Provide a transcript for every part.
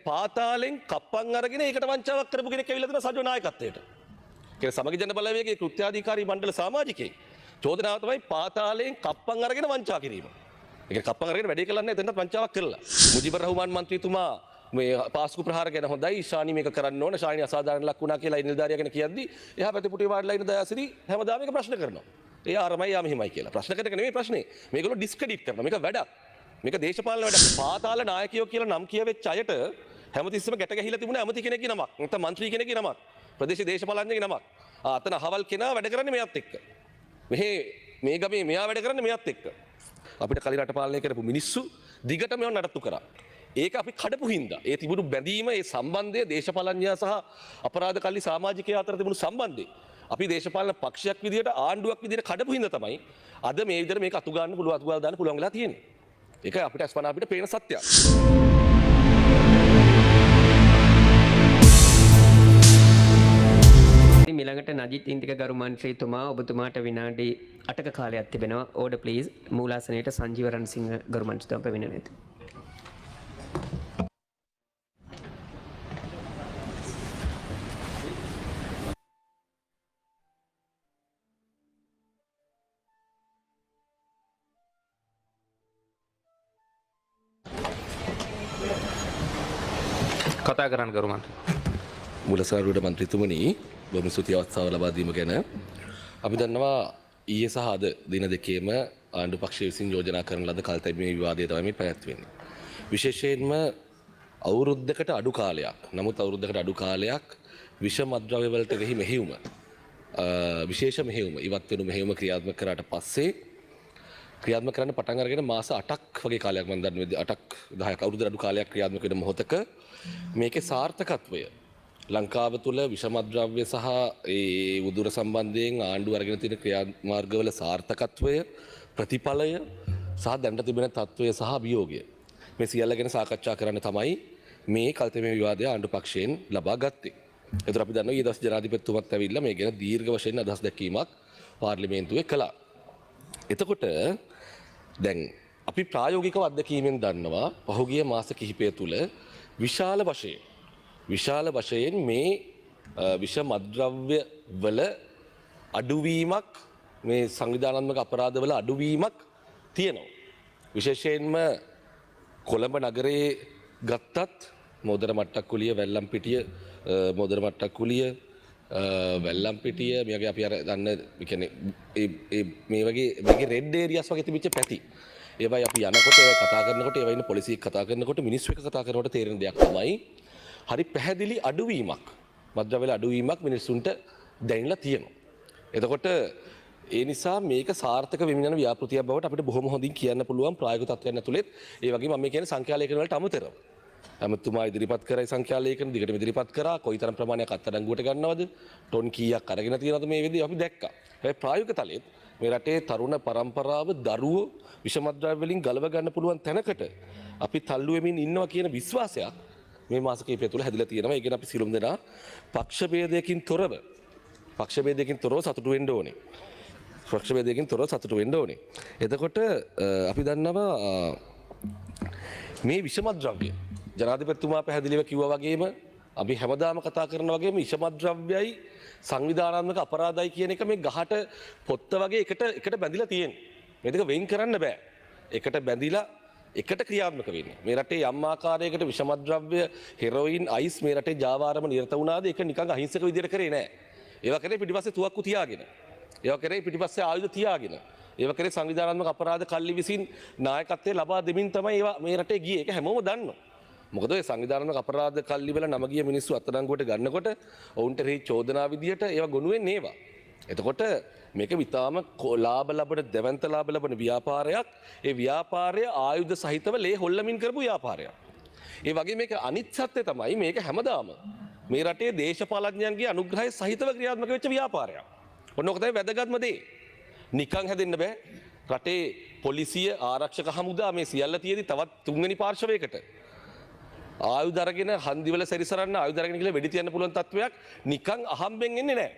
පාතාලෙන් කප්පන් අරගෙන ඒකට වංචාවක් කරපු කෙනෙක් ඇවිල්ලා දෙන සජෝ නායකත්වයට. කියන සමගි ජන බලවේගයේ කෘත්‍යාධිකාරී මණ්ඩල සමාජිකයෙක්. චෝදනාව තමයි පාතාලයෙන් කප්පන් අරගෙන වංචා කිරීම. ඒක කප්පන් අරගෙන වැඩේ කළා නැහැ එතනත් වංචාවක් කළා. මුජිබුර් රහ්මාන් මන්ත්‍රීතුමා මේ පාස්කු ප්‍රහාර ගැන හොඳයි ශානි මේක කරන්න ඕන ශානි අසාධාරණ ලක් වුණා කියලා නිලධාරියා ගැන කියද්දි එහා පැත්තේ පුටුවේ වාඩිලා ඉන්න දයාසිරි හැමදාම මේක ප්‍රශ්න කරනවා. ඒ ආරමයි යා මෙහිමයි කියලා. ප්‍රශ්න කරන එක නෙමෙයි ප්‍රශ්නේ. මේගොල්ලෝ ඩිස්ක්‍රෙඩිට් කරනවා. මේක වැඩක්. මේක දේශපාලන වැඩක්. පාතාල නායකයෝ කියලා නම් කියවෙච්ච අයට හැමතිස්සෙම ගැට ගැහිලා තිබුණේ ඇමති කෙනෙක්ගේ නමක්. නැත්නම් മന്ത്രി කෙනෙක්ගේ නමක්. ප්‍රදේශ දේශපාලඥයෙක්ගේ නමක්. අතන අහවල් කෙනා වැඩ කරන්නේ මෙයාත් එක්ක. මේ ගමේ මෙයා වැඩ කරන්නේ මෙයාත් එක්ක. අපිට කලින් රට පාලනය කරපු මිනිස්සු දිගටම මේව නඩත්තු කරා. ඒක අපි කඩපු හින්දා. ඒ තිබුණු බැඳීම, ඒ සම්බන්ධය දේශපාලඥයා සහ අපරාධකල්ලි සමාජිකයා අතර තිබුණු සම්බන්ධය. අපි දේශපාලන පක්ෂයක් විදියට ආණ්ඩුවක් විදියට කඩපු හින්දා තමයි අද මේ විදියට මේක අතු ගන්න පුළුවන්, අතු ගාලා දාන්න පුළුවන් වෙලා තියෙන්නේ. ඒක අපිට අස්පනා අපිට පේන සත්‍යයක්. මිළඟට නජිත් ඉන්දික ගරු මන්ත්‍රීතුමා ඔබතුමාට විනාඩි 8ක කාලයක් තිබෙනවා. Order please. මූලාසනයේට සංජීව රණසිංහ ගරු මන්ත්‍රීතුමා පැමිණෙනවා. කතා කරන්න ගරු මන්ත්‍රී. මුලසාරුවට මන්ත්‍රීතුමනි බොහොම ස්තුතියි අවස්ථාව ලබා දීම ගැන. අපි දන්නවා ඊයේ සහ අද දින දෙකේම ආණ්ඩු පක්ෂය විසින් යෝජනා කරන ලද කල්තැබීමේ විවාදය තමයි මේ පැවැත්වෙන්නේ. විශේෂයෙන්ම අවුරුද්දකට අඩු කාලයක්. නමුත් අවුරුද්දකට අඩු කාලයක් විෂ මද්ද්‍රව්‍ය වලට එරෙහි මෙහෙයුම විශේෂ මෙහෙයුම ඉවත් වෙනු මෙහෙයුම ක්‍රියාත්මක කරාට පස්සේ ක්‍රියාත්මක කරන්න පටන් අරගෙන මාස 8ක් වගේ කාලයක් මම දන්නේ 8ක් 10ක් අවුරුද්දකට අඩු කාලයක් ක්‍රියාත්මක වෙන මොහොතක මේකේ සාර්ථකත්වය ලංකාව තුළ විෂමද්‍රව්‍ය සහ ඒ උදුර සම්බන්ධයෙන් ආණ්ඩුව අරගෙන තියෙන ක්‍රියාමාර්ගවල සාර්ථකත්වය ප්‍රතිඵලය සහ දැනට තිබෙන තත්ත්වය සහ අභියෝගය මේ සියල්ල ගැන සාකච්ඡා කරන්න තමයි මේ කල්තමේ විවාදය ආණ්ඩු පක්ෂයෙන් ලබා ගත්තේ. ඒතර අපි දන්නවා ඊයේ දවස් ජනාධිපතිතුමත් ඇවිල්ලා මේ ගැන දීර්ඝ වශයෙන් අදහස් දැක්වීමක් පාර්ලිමේන්තුවේ කළා. එතකොට දැන් අපි ප්‍රායෝගිකව අත්දැකීමෙන් දන්නවා පහුගිය මාස කිහිපය තුළ විශාල වශයෙන් මේ විෂ මද්ද්‍රව්‍ය වල අඩුවීමක් මේ සංවිධානාත්මක අපරාධ වල අඩුවීමක් තියෙනවා. විශේෂයෙන්ම කොළඹ නගරයේ ගත්තත් මොදර මට්ටක්කුලිය වැල්ලම්පිටිය මොදර මට්ටක්කුලිය වැල්ලම්පිටිය මේ වගේ අපි අර දන්න කියන්නේ මේ වගේ මේකේ රෙඩ් ඒරියාස් වගේ තිබිච්ච පැති. ඒවයි අපි යනකොට ඒවයි කතා කරනකොට ඒවයි ඉන්න පොලිසිය කතා කරනකොට මිනිස්සු එක්ක කතා කරනකොට තේරෙන දෙයක් තමයි හරි පැහැදිලි අඩුවීමක් මද්ද්‍රව්‍ය අඩුවීමක් මිනිස්සුන්ට දැනෙලා තියෙනවා. එතකොට ඒ නිසා මේක සාර්ථක වෙමින් යන ව්‍යාපෘතියක් බවට අපිට බොහොම හොඳින් කියන්න පුළුවන් ප්‍රායෝගික තත්ත්වයන් ඇතුළෙත්. ඒ වගේම මම මේ කියන්නේ සංඛ්‍යා ලේඛන වලට අමතරව. අමතුමා ඉදිරිපත් කරයි සංඛ්‍යා ලේඛන දිගටම ඉදිරිපත් කරා කොයිතරම් ප්‍රමාණයක් අත්අඩංගුවට ගන්නවද? ටොන් කීයක් අරගෙන තියෙනවද මේ වෙද්දී අපි දැක්කා. හැබැයි ප්‍රායෝගික තලෙත් මේ රටේ තරුණ පරම්පරාව දරුවෝ විෂමද්‍රව්‍ය වලින් ගලව ගන්න පුළුවන් තැනකට අපි තල්ලු වෙමින් ඉන්නවා කියන විශ්වාසයක් මේ මාස කිහිපය තුළ හැදිලා තියෙනවා. ඒ කියන්නේ අපි සිළුම් දෙනා පක්ෂ ભેදයකින් තොරව සතුටු වෙන්න ඕනේ. පක්ෂ ભેදයකින් තොරව සතුටු වෙන්න ඕනේ. එතකොට අපි දන්නවා මේ විෂමද්‍රව්‍ය ජනාධිපතිතුමා පැහැදිලිව කිව්වා වගේම අපි හැමදාම කතා කරනවා වගේම විෂමද්‍රව්‍යයි සංවිධානාත්මක අපරාධයි කියන එක මේ ගහට පොත්ත වගේ එකට බැඳිලා තියෙන්නේ. මේ දෙක වෙන් කරන්න බෑ. එකට බැඳිලා එකට ක්‍රියාත්මක වෙන්නේ. මේ රටේ යම් ආකාරයකට විෂමද්‍රව්‍ය හෙරොයින් අයිස් මේ රටේ ජාවාරම නිරත වුණාද ඒක නිකන් අහිංසක විදියට කරේ නෑ. ඒවා කරේ පිටිපස්සේ තුවක්කු තියාගෙන. ඒවා කරේ පිටිපස්සේ ආයුධ තියාගෙන. ඒවා කරේ සංවිධානාත්මක අපරාධ කල්ලි විසින් නායකත්වය ලබා දෙමින් තමයි ඒවා මේ රටේ ගියේ. ඒක හැමෝම දන්නවා. මොකද ඔය සංවිධානාත්මක අපරාධ කල්ලි වල නම ගිය මිනිස්සු අත්අඩංගුවට ගන්නකොට ඔවුන්ට රෙහි චෝදනා විදියට ඒවා ගොනු වෙන්නේ ඒවා. එතකොට මේක විතාම ලාභ ලබන දැවන්ත ලාභ ලබන ව්‍යාපාරයක්. ඒ ව්‍යාපාරය ආයුධ සහිතව ලේ හොල්ලමින් කරපු ව්‍යාපාරයක්. ඒ වගේ මේක අනිත් සත්‍ය තමයි මේක හැමදාම මේ රටේ දේශපාලඥයන්ගේ අනුග්‍රහය සහිතව ක්‍රියාත්මක වෙච්ච ව්‍යාපාරයක්. ඔන්න ඔක තමයි වැදගත්ම දේ. නිකන් හැදෙන්න බෑ. රටේ පොලිසිය ආරක්ෂක හමුදා මේ සියල්ල තියේදී තවත් තුන්වෙනි පාර්ශවයකට ආයුධ අරගෙන හන්දිවල සැරිසරන්න ආයුධ අරගෙන කියලා වෙඩි තියන්න පුළුවන් තත්වයක් නිකන් අහම්බෙන් එන්නේ නැහැ.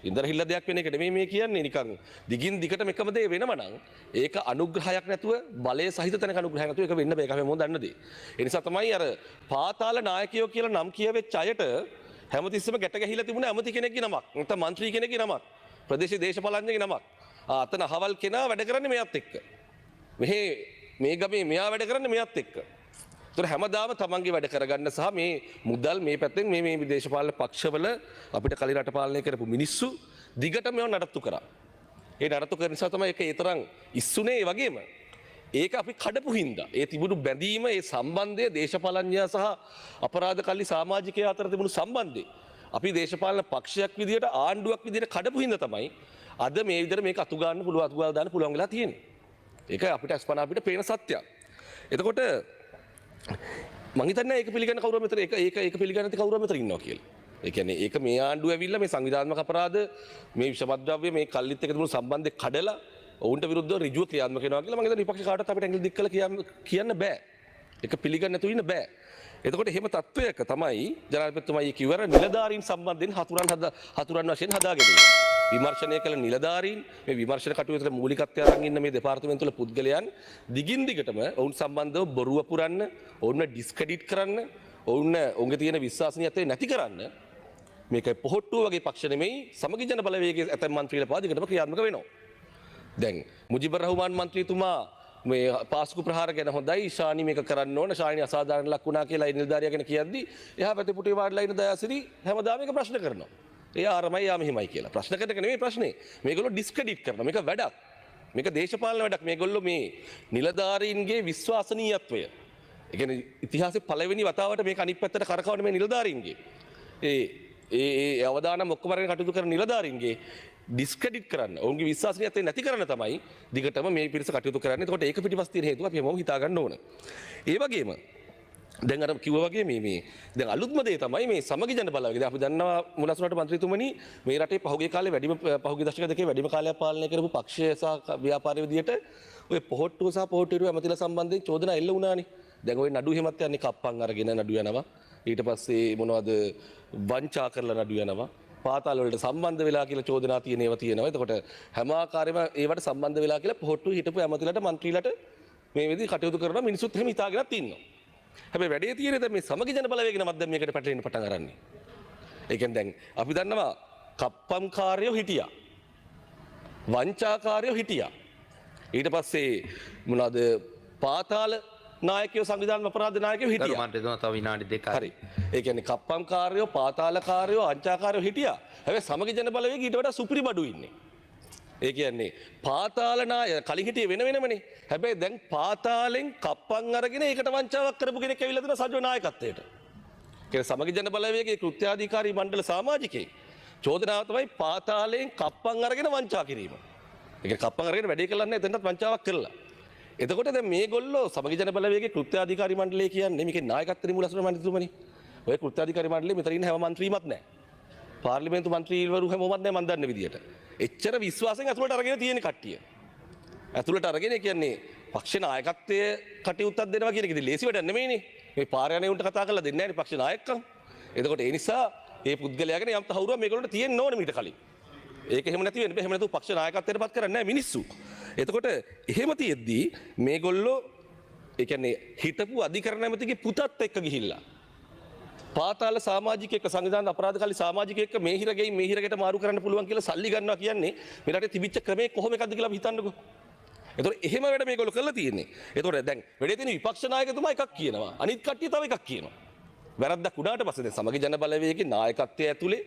ඉන්දර හිල්ල දෙයක් වෙන එක නෙමෙයි මේ කියන්නේ නිකන් දිගින් දිගටම එකම දේ වෙනම නම් ඒක අනුග්‍රහයක් නැතුව බලය සහිත තැනක අනුග්‍රහයක් නැතුව ඒක වෙන්න බෑ. ඒක අපි මොකද දන්න දේ. ඒ නිසා තමයි අර පාතාල නායකයෝ කියලා නම් කියවෙච්ච අයට හැමතිස්සෙම ගැට ගැහිලා තිබුණේ ඇමති කෙනෙක්ගේ නමක්. නැත්නම් മന്ത്രി කෙනෙක්ගේ නමක්. ප්‍රදේශීය දේශපාලඥයෙක්ගේ නමක්. අතන අහවල් කෙනා වැඩ කරන්නේ මෙයාත් එක්ක. මේ ගමේ මෙයා වැඩ කරන්නේ මෙයාත් එක්ක. ඒතර හැමදාම තමන්ගේ වැඩ කරගන්න සහ මේ මුදල් මේ පැත්තෙන් මේ විදේශපාලන පක්ෂවල අපිට කලින් රට පාලනය කරපු මිනිස්සු දිගටම මේව නඩත්තු කරා. ඒ නඩත්තු කරන නිසා තමයි ඒක ඒ තරම් ඉස්සුනේ. ඒ වගේම ඒක අපි කඩපු හින්දා ඒ තිබුණු බැඳීම ඒ සම්බන්ධය දේශපාලඥයා සහ අපරාධකල්ලි සමාජිකයා අතර තිබුණු සම්බන්ධය අපි දේශපාලන පක්ෂයක් විදියට ආණ්ඩුවක් විදියට කඩපු හින්දා තමයි අද මේ විදිහට මේක අතු ගන්න පුළුවන් අතුගාලා දාන්න පුළුවන් වෙලා තියෙන්නේ. ඒක අපිට අස්පනා අපිට පේන සත්‍යයක්. එතකොට මං හිතන්නේ ඒක පිළිගන්න කවුරුම මෙතන ඒක පිළිගන්න නැති කවුරුම මෙතන ඉන්නවා කියලා. ඒ කියන්නේ ඒක මේ ආණ්ඩුව ඇවිල්ලා මේ සංවිධානාත්මක අපරාධ මේ විෂමද්‍රව්‍ය මේ කල්ලිත් එක්ක තිබුණු සම්බන්ධය කඩලා ඔවුන්ට විරුද්ධව ඍජුව ක්‍රියාත්මක වෙනවා කියලා මම හිතන්නේ විපක්ෂ කාටවත් අපිට ඇඟිලි දික් කළා කියන්න බෑ. ඒක පිළිගන්න නැතුව ඉන්න බෑ. එතකොට එහෙම තත්වයක තමයි ජනාධිපතිතුමා කිව්වර නිලධාරීන් සම්බන්ධයෙන් හතුරන් වශයෙන් හදාගෙන ඉන්නේ. විමර්ශනය කළ නිලධාරීන් මේ විමර්ශන කටයුතුවල මූලිකත්වය අරන් ඉන්න මේ දෙපාර්තමේන්තුවල පුද්ගලයන් දිගින් දිගටම ඔවුන් සම්බන්ධව බොරුව පුරන්න, ඔවුන්ව ඩිස්ක්‍රෙඩිට් කරන්න, ඔවුන්ගේ තියෙන විශ්වාසනීයත්වය නැති කරන්න මේක පොහොට්ටුව වගේ පක්ෂ නෙමෙයි සමගි ජන බලවේගයේ ඇතැම් මන්ත්‍රීලා පාදිකටම ක්‍රියාත්මක වෙනවා. දැන් මුජිබුර් රහ්මාන් මන්ත්‍රීතුමා මේ පාස්කු ප්‍රහාර ගැන හොඳයි ශානි මේක කරන්න ඕන ශානි අසාධාරණ ලක් වුණා කියලා ඒ නිලධාරියා ගැන කියද්දි එහා පැත්තේ පුටුවේ වාඩිලා ඉන්න දයාසිරි හැමදාම මේක ප්‍රශ්න කරනවා. එයා ආරමයි යා මෙහිමයි කියලා. ප්‍රශ්න කරන එක නෙමෙයි ප්‍රශ්නේ. මේගොල්ලෝ ඩිස්ක්‍රෙඩිට් කරනවා. මේක වැඩක්. මේක දේශපාලන වැඩක්. මේගොල්ලෝ මේ නිලධාරීන්ගේ විශ්වාසනීයත්වය. ඒ කියන්නේ ඉතිහාසයේ පළවෙනි වතාවට මේක අනිත් පැත්තට කරකවන මේ නිලධාරීන්ගේ ඒ අවදානම් ඔක්කොම අරගෙන කටයුතු කරන නිලධාරීන්ගේ ඩිස්ක්‍රෙඩිට් කරන්න ඔවුන්ගේ විශ්වාසනීයත්වය නැති කරන්න තමයි දිගටම මේ පිරිස කටයුතු කරන්නේ. එතකොට ඒක පිටිපස්ස තියෙන හේතුව අපි හැමෝම හිතා ගන්න ඕන. ඒ වගේම දැන් අර කිව්වා වගේ මේ දැන් අලුත්ම දේ තමයි මේ සමගි ජන බලවේගය. දැන් අපි දන්නවා මුලසුනට මන්ත්‍රීතුමනි මේ රටේ පහුගිය කාලේ පහුගිය දශක දෙකේ වැඩිම කාලයක් පාලනය කරපු පක්ෂය සහ ව්‍යාපාරයේ විදියට ඔය පොහොට්ටුව සහ පොහොට්ටුව ඇමතිලා සම්බන්ධයෙන් චෝදනා එල්ල වුණානේ. දැන් ওই නඩු එහෙමත් යන්නේ කප්පන් අරගෙන නඩු යනවා. ඊට පස්සේ මොනවද වංචා කරලා නඩු යනවා. පාතාල වලට සම්බන්ධ වෙලා කියලා චෝදනා තියෙනවා. එතකොට හැම ආකාරයෙන්ම ඒවට සම්බන්ධ වෙලා කියලා පොහොට්ටුව හිටපු ඇමතිලට മന്ത്രിලට මේ විදිහට කටයුතු කරන මිනිසුත් එහෙම හිතාගෙනත් ඉන්නවා. හැබැයි වැඩේ තියෙන්නේ දැන් මේ සමගි ජන බලවේග නමක් දැන් මේකට පැටලෙන්න පටන් අරන්නේ. ඒ කියන්නේ දැන් අපි දන්නවා කප්පම්කාරයෝ හිටියා. වංචාකාරයෝ හිටියා. ඊට පස්සේ මොනවද පාතාල නායකයෝ සංවිධාන අපරාධ නායකයෝ හිටියා. මන්ත්‍රීතුමා තව විනාඩි දෙකක්. හරි. ඒ කියන්නේ කප්පම්කාරයෝ පාතාලකාරයෝ වංචාකාරයෝ හිටියා. හැබැයි සමගි ජන බලවේග ඊට වඩා සුපිරි බඩු ඉන්නේ. ඒ කියන්නේ පාතාල කලින් හිටියේ වෙන වෙනමනේ. හැබැයි දැන් පාතාලෙන් කප්පම් අරගෙන ඒකට වංචාවක් කරපු කෙනෙක් ඇවිල්ලා දෙන සජ්ජෝ නායකත්වයට. කියන්නේ සමගි ජන බලවේගයේ කෘත්‍යාධිකාරී මණ්ඩල සමාජිකයෙක්. චෝදනාව තමයි පාතාලෙන් කප්පම් අරගෙන වංචා කිරීම. ඒ කියන්නේ කප්පම් අරගෙන වැඩේ කරලා නැහැ එතනත් වංචාවක් කරලා. එතකොට දැන් මේගොල්ලෝ සමගි ජන බලවේගයේ කෘත්‍යාධිකාරී මණ්ඩලය කියන්නේ මේකේ නායකත්වයේ මුලසුන මන්ත්‍රීතුමනි. ඔය කෘත්‍යාධිකාරී මණ්ඩලෙ මෙතන ඉන්න හැම මන්ත්‍රීමත් නැහැ. පාර්ලිමේන්තු මන්ත්‍රීවරු හැමෝමත් නැහැ මන් දන්න විදියට. එච්චර විශ්වාසයෙන් ඇතුළට අරගෙන තියෙන කට්ටිය. ඇතුළට අරගෙන කියන්නේ පක්ෂ නායකත්වයේ කටයුත්තක් දෙනවා කියන එක ඉතින් ලේසි වැඩක් නෙමෙයිනේ. මේ පාර යන උන්ට කතා කරලා දෙන්නේ නැහැ නේ පක්ෂ නායකකම්. එතකොට ඒ නිසා මේ පුද්ගලයාගෙන යම් තහවුරුවක් මේගොල්ලන්ට තියෙන්න ඕනේ මීට කලින්. ඒක එහෙම නැති වෙන්න බෑ. එහෙම නැතුව පක්ෂ නායකත්වයට පත් කරන්නේ නැහැ මිනිස්සු. එතකොට එහෙම තියෙද්දී මේගොල්ලෝ ඒ කියන්නේ හිටපු අධිකරණ ඇමතිගේ පුතත් එක්ක ගිහිල්ලා පාතාල සමාජිකයෙක් සංවිධාන අපරාධකාරී සමාජිකයෙක් මේ හිරගෙට මාරු කරන්න පුළුවන් කියලා සල්ලි ගන්නවා කියන්නේ මේ රටේ තිබිච්ච ක්‍රමේ කොහොම එකක්ද කියලා අපි හිතන්නකෝ. එතකොට එහෙම වැඩ මේගොල්ලෝ කරලා තියෙන්නේ. එතකොට දැන් වැඩේ තියෙන විපක්ෂ නායකතුමා එකක් කියනවා. අනිත් කට්ටිය තව එකක් කියනවා. වැරද්දක් උඩාට පස්සේ දැන් සමගි ජන බලවේගයේ නායකත්වයේ ඇතුලේ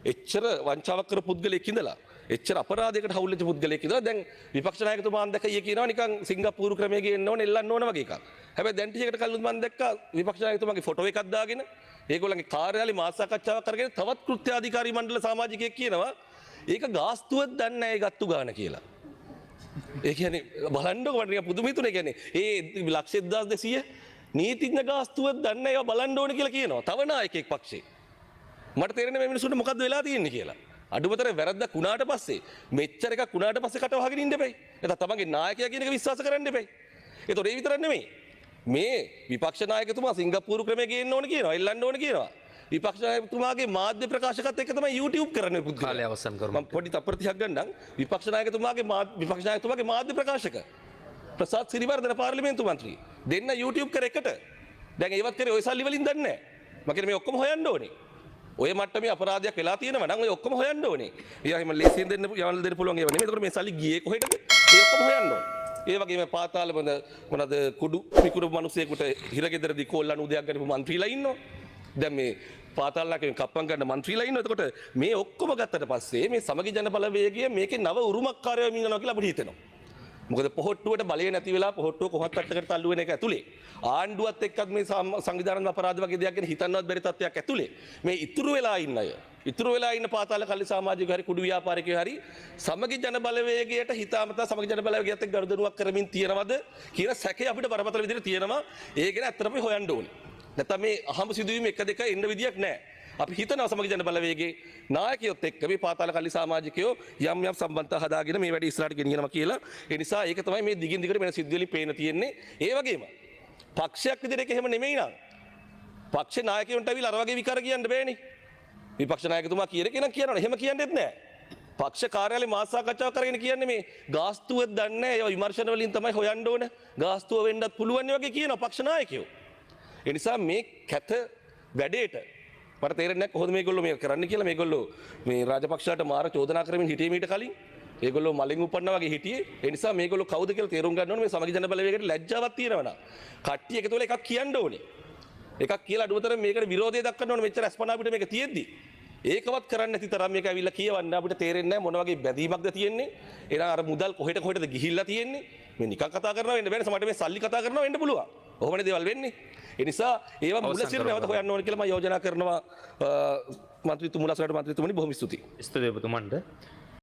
එච්චර වංචාවක් කරපු පුද්ගලෙක් ඉඳලා එච්චර අපරාධයකට හවුල් වෙච්ච පුද්ගලෙක් ඉඳලා දැන් විපක්ෂ නායකතුමාන් දැක්ක ඊයේ කියනවා නිකන් සිංගප්පූරු ක්‍රමයේ ගේන්න ඕන එල්ලන්න ඕන වගේ එකක්. හැබැයි දැන් ටිකකට කලින් මම දැක්කා විපක්ෂ නායකතුමාගේ ෆොටෝ එකක් දාගෙන ඒගොල්ලන්ගේ කාර්යාලේ මාස සාකච්ඡාවක් කරගෙන තවත් කෘත්‍යාධිකාරී මණ්ඩල සමාජිකයෙක් කියනවා ඒක ගාස්තුවක් දන්නේ නැහැ ඒ ගත්තු ගාන කියලා. ඒ කියන්නේ බලන්නකො මට නිකන් පුදුම හිතුනේ. කියන්නේ ඒ ලක්ෂ 1200 නීතිඥ ගාස්තුවක් දන්නේ නැහැ ඒවා බලන්න ඕන කියලා කියනවා. තව නායකයෙක් පක්ෂේ. මට තේරෙන්නේ මේ මිනිස්සුන්ට මොකද්ද වෙලා තියෙන්නේ කියලා. අඩුමතර වැරද්දක් වුණාට පස්සේ මෙච්චර එකක් වුණාට පස්සේ කට වහගෙන ඉන්න එපයි. එතන තමන්ගේ නායකයා කියන එක විශ්වාස කරන්න එපයි. ඒතොර ඒ විතරක් නෙමෙයි. මේ විපක්ෂ නායකතුමා සිංගප්පූරු ක්‍රමයේ ගේන්න ඕන කියනවා, එල්ලන්න ඕන කියනවා. විපක්ෂ නායකතුමාගේ මාධ්‍ය ප්‍රකාශකත් එක්ක තමයි YouTube කරන්නේ පුද්ගලයා. කාලය අවසන් කරමු. මම පොඩි තප්පරතියක් ගන්නම්. විපක්ෂ නායකතුමාගේ මාධ්‍ය ප්‍රකාශක ප්‍රසාද් සිරිවර්ධන පාර්ලිමේන්තු මන්ත්‍රී දෙන්න YouTube කර එකට. දැන් ඒවත් කරේ ඔය සල්ලි වලින් දන්නේ නැහැ. මම කියන්නේ මේ ඔක්කොම හොයන්න ඕනේ. ඔය මට්ටමේ අපරාධයක් වෙලා තියෙනවා නම් ඔය ඔක්කොම හොයන්න ඕනේ. ඊයා හිම ලේසියෙන් දෙන්න යවන්න දෙන්න පුළුවන් ඒවා නෙමෙයි. ඒකට මේ සල්ලි ගියේ කොහෙටද? ඒ ඔක්කොම හොයන්න ඕනේ. ඒ වගේම පාතාල මොනද කුඩු පිකුරු මිනිසෙකුට හිරගෙදරදී කෝල්ලණු උදයක් ගන්නපු മന്ത്രിලා ඉන්නවා. දැන් මේ පාතාලකෙන් කප්පම් ගන්න മന്ത്രിලා ඉන්නවා. එතකොට මේ ඔක්කොම ගත්තට පස්සේ මේ සමගි ජන බලවේගය මේකේ නව උරුමකාරයෝ ඉන්නවා කියලා අපිට හිතෙනවා. මොකද පොහොට්ටුවට බලය නැති වෙලා පොහොට්ටුව කොහොත් පැත්තකට තල්ලු වෙන එක ඇතුලේ ආණ්ඩුවත් එක්කත් මේ සංවිධානන අපරාධ වගේ දෙයක් ගැන හිතන්නවත් බැරි තත්ත්වයක් ඇතුලේ මේ ඉතුරු වෙලා ඉන්න අය ඉතුරු වෙලා ඉන්න පාතාල කල්ලි සමාජිකයෝ හරි කුඩු ව්‍යාපාරිකයෝ හරි සමගි ජන බලවේගයට හිතාමතා සමගි ජන බලවේගයත් එක්ක ගනුදෙනුවක් කරමින් තියෙනවද කියන සැකය අපිට බරපතල විදිහට තියෙනවා. ඒ ගැන ඇත්තටම අපි හොයන්න ඕනේ. නැත්නම් මේ අහඹ සිදුවීම එක දෙක එන්න විදියක් නැහැ. අපි හිතනවා සමගි ජන බලවේගයේ නායකයොත් එක්ක මේ පාතාල කල්ලි සමාජිකයෝ යම් යම් සම්බන්ධතා හදාගෙන මේ වැඩේ ඉස්සරහට ගෙනියනවා කියලා. ඒ නිසා ඒක තමයි මේ දිගින් දිගට වෙන සිද්ධ වලින් පේන තියෙන්නේ. ඒ වගේම පක්ෂයක් විදිහට ඒක එහෙම නෙමෙයි නං. පක්ෂේ නායකයන්ට අවිල අර වගේ විකාර කියන්න බෑනේ. විපක්ෂ නායකතුමා කියන කෙනා කියනවනේ. එහෙම කියන්නෙත් නෑ. පක්ෂ කාර්යාලේ මාස සාකච්ඡාවක් කරගෙන කියන්නේ මේ ගාස්තුව දන්නේ නෑ. ඒවා විමර්ශන වලින් තමයි හොයන්න ඕන. ගාස්තුව වෙන්නත් පුළුවන් වගේ කියනවා පක්ෂ නායකයෝ. ඒ නිසා මේ කැත වැඩේට මට තේරෙන්නේ නැහැ කොහොමද මේගොල්ලෝ මේක කරන්න කියලා. මේගොල්ලෝ මේ රාජපක්ෂලාට මාර චෝදනා කරමින් හිටියේ මීට කලින්. ඒගොල්ලෝ මලින් උපන්නා වගේ හිටියේ. ඒ නිසා මේගොල්ලෝ කවුද කියලා තේරුම් ගන්න ඕනේ. මේ සමගි ජන බලවේගයට ලැජ්ජාවක් තියෙනවා නා. කට්ටිය එකතු වෙලා එකක් කියන්න ඕනේ. එකක් කියලා අඩුවතර මේකට විරෝධය දක්වන්න ඕනේ. මෙච්චර අස්පනා අපිට මේක තියෙද්දි. ඒකවත් කරන්න නැති තරම් මේක ඇවිල්ලා කියවන්න අපිට තේරෙන්නේ නැහැ මොන වගේ බැඳීමක්ද තියෙන්නේ. එහෙනම් අර මුදල් කොහෙටද ගිහිල්ලා තියෙන්නේ. මේ නිකන් කතා කරනවා වෙන්න බෑනේ. සමහරට මේ සල්ලි කතා කරනවා වෙන්න පුළුවන්. ඔහොමනේ දේවල් වෙන්නේ. ඒ නිසා ඒවා මුල සිට නැවත හොයන්න ඕනේ කියලා මම යෝජනා කරනවා මන්ත්‍රීතුමුලාට මන්ත්‍රීතුමනි බොහොම ස්තුතියි. ස්තුතියි ඔබතුමන්ට.